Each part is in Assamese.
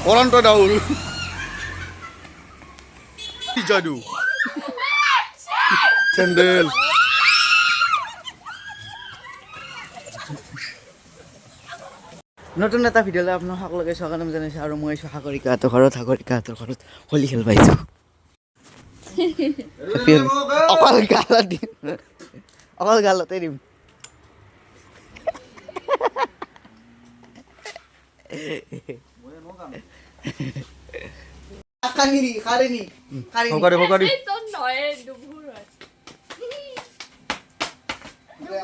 Orang tu daul. Jadu. Sandal. নতুন এটা ভিডিঅ'লৈ আপোনাৰ সকলোকে স্বাগতম জনাইছোঁ আৰু মই সাগৰিকাহঁতৰ ঘৰত হোলী খেল পাইছোঁ অকল গালতে দিম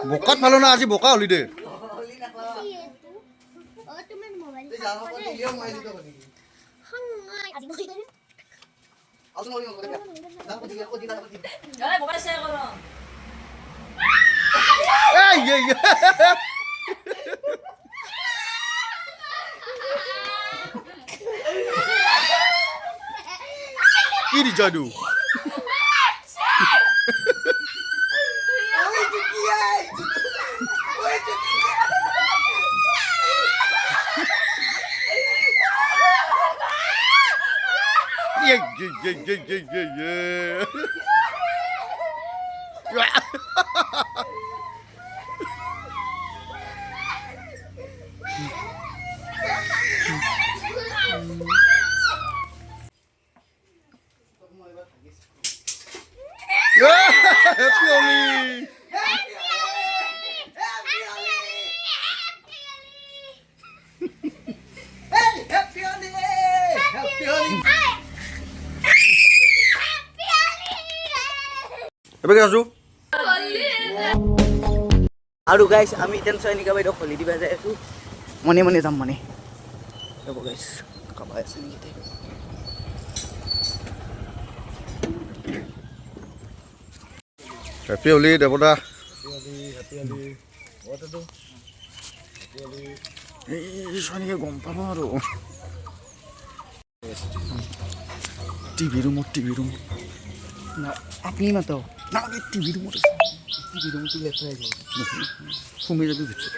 Bokat malu na aji boka holi de. Ini jadu. Yeah. Happy Holi. Apa kasu? আৰু গাইছ আমি এতিয়া চয়নিকা বাইদেউ হোলী দিবা যাই আছোঁ মনে মনে যাম মানে ৰ'ব গাইছ কাবাই আছে নেকি Happy Holi দেবতা এই চয়নিকা গম পাব আৰু টিভি ৰুমত না আপনি মাতো না টিভি ৰুমত কি লেখা আছে ঘুমি যাবি ভিতৰত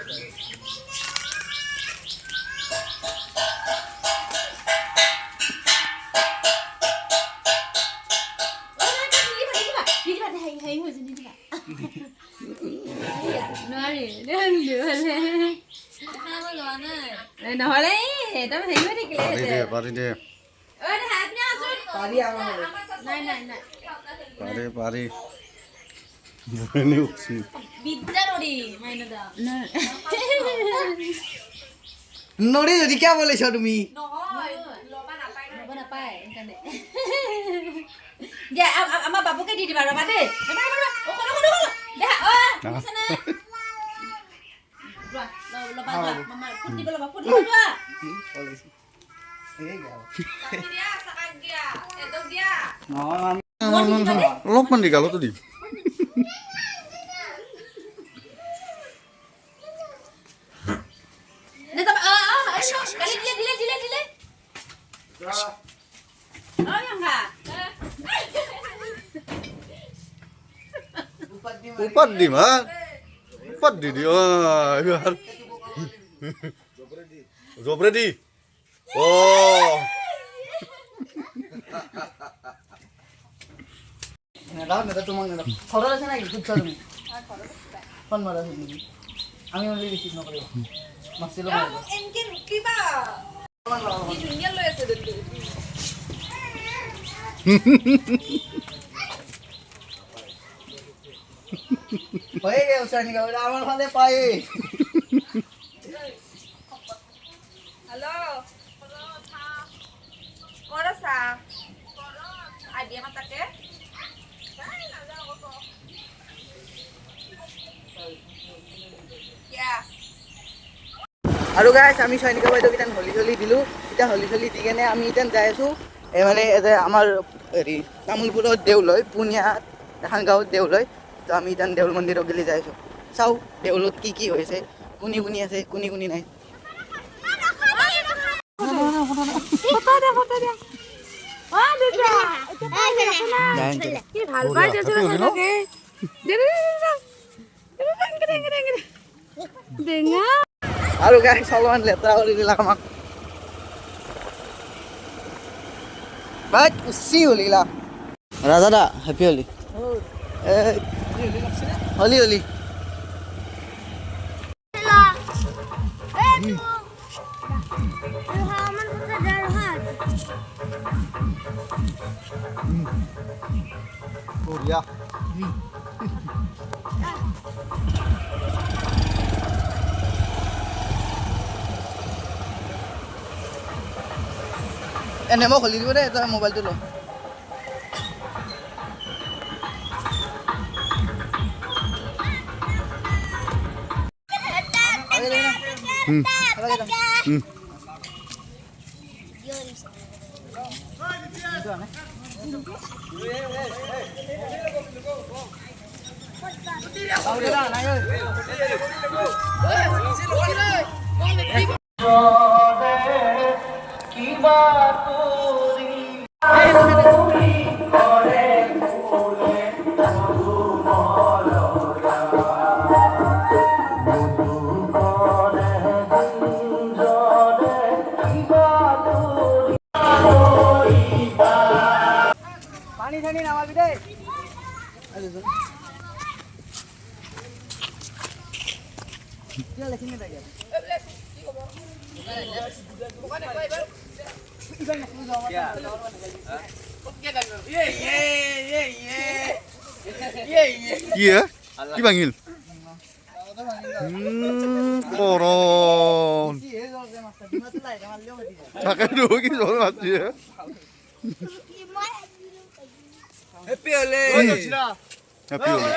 পাৰি দে পাৰি নৰি যদি কিয় বলেছ তুমি আমাৰ বাবুকে দি দিবা ৰবা দেই অলপমান দি গালতো দি Upat di mah, upat di dia. Biar. Zobredi. Oh. রাও না তোমার না খরচ আছে নাকি খুব তুমি ফোন মারা তুমি আমি ওই রিসিভ না করি মাসিল মারা এনকে রুকিবা কি জুনিয়র লই আছে দেখতে হয়ে গেল সানিকা ওটা আমার ফালে পায়ে হ্যালো করসা আইডিয়া মাতাকে আৰু গাইছ আমি সৈনিকা বাইদেউ কিটান হোলী চলি দিলোঁ এতিয়া হোলী চলি দি কেনে আমি এতিয়া যাই আছোঁ এই মানে আমাৰ হেৰি তামোলপুৰত দেউল হয় পুনিয়াত এখন গাঁৱত দেউল হয় তো আমি এতিয়া দেউল মন্দিৰত গেলি যাই আছোঁ চাওঁ দেউলত কি হৈছে কোনি কোনি আছে কোনি কোনি নাই Dengar. Halo guys, অলপমান লেতেৰা কৰি দিলা আমাক। বাট উচি হলিলা। ৰাজা দা হেপী হলি। হলি হলি। বঢ়িয়া এনে মই খুলি দিব দেই, তই মোবাইলটো ল। পানী ঠানি নামাবি দেই। কি হে কি ভাঙিল কৰণ তাকেতো কি জল মাতি হেপী হলি। হেপী হলি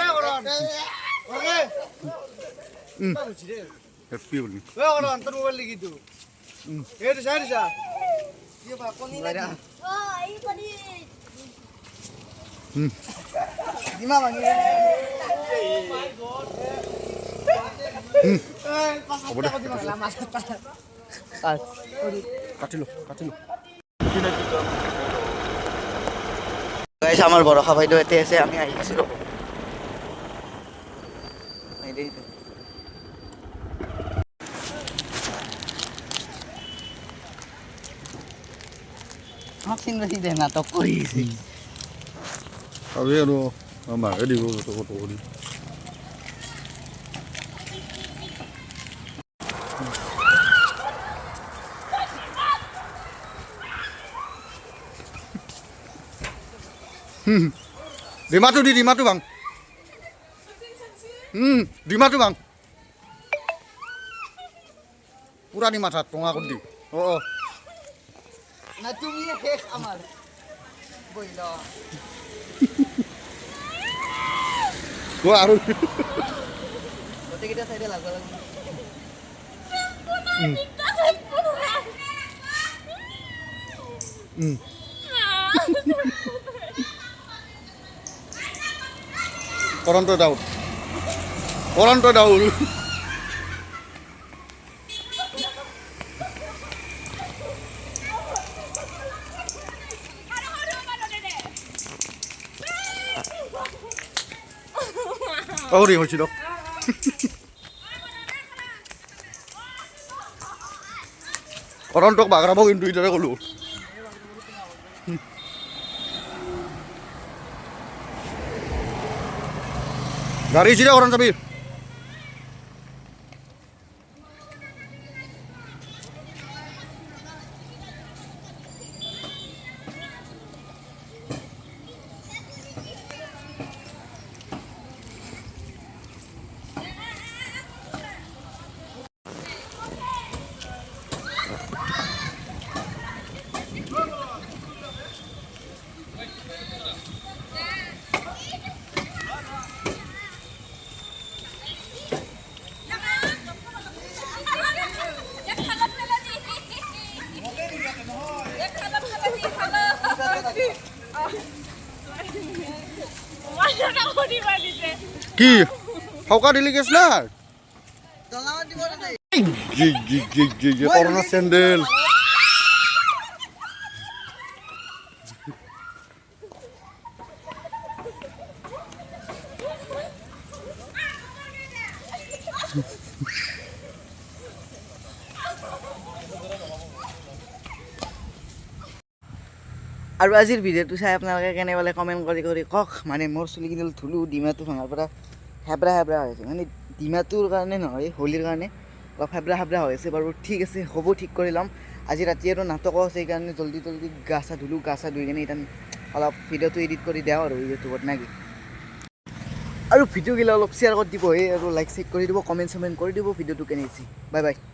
হেপী হলি ডিমা ভাঙি হ'ব দে কাটিলো গাইছ আমাৰ বৰষা বাইদেউ ইয়াতে আছে, আমি আহি আছো ৰ'ব। আমাক চিনি দে নাটক কৰি আছে। আৰু মাকে দিব কত কৰি ডিমাটো ভাঙ ডিমাটো ভাঙ পুৰা ডিমা থাত টঙা কৰি দি না তুমি শেষ আমাৰ বইল আৰু গোটেইকেইটা চাইডে লাগব লাগব। কৰণ তই দাউল হৈছিল কৰণ তোক বাগৰাব কিন্তু ইদৰে ক'লো গাড়ী চিধা কৰণ যাবি কি ফাউকা দিলি গেছ না কৰোনা স্যান্ডেল আৰু আজিৰ ভিডিঅ'টো চাই আপোনালোকে কেনে পালে কমেণ্ট কৰি কওক মানে মোৰ চুলিখিনি ধুলো ডিমাটো ভঙাৰ পৰা হেবৰা হৈ আছে মানে ডিমাটোৰ কাৰণে নহয় হোলীৰ কাৰণে অলপ হেবৰা হৈ আছে বাৰু ঠিক আছে হ'ব ঠিক কৰি ল'ম আজি ৰাতি আৰু নাটকো আছে সেইকাৰণে জল্দি গা চা ধুলোঁ গা চা ধুই কিনে এতিয়া অলপ ভিডিঅ'টো এডিট কৰি দিওঁ আৰু ইউটিউবত নাকি আৰু ভিডিঅ'গিলা অলপ শ্বেয়াৰ কৰি দিব আৰু লাইক চেক কৰি দিব কমেণ্ট চমেণ্ট কৰি দিব ভিডিঅ'টো কেনে হৈছে বাই বাই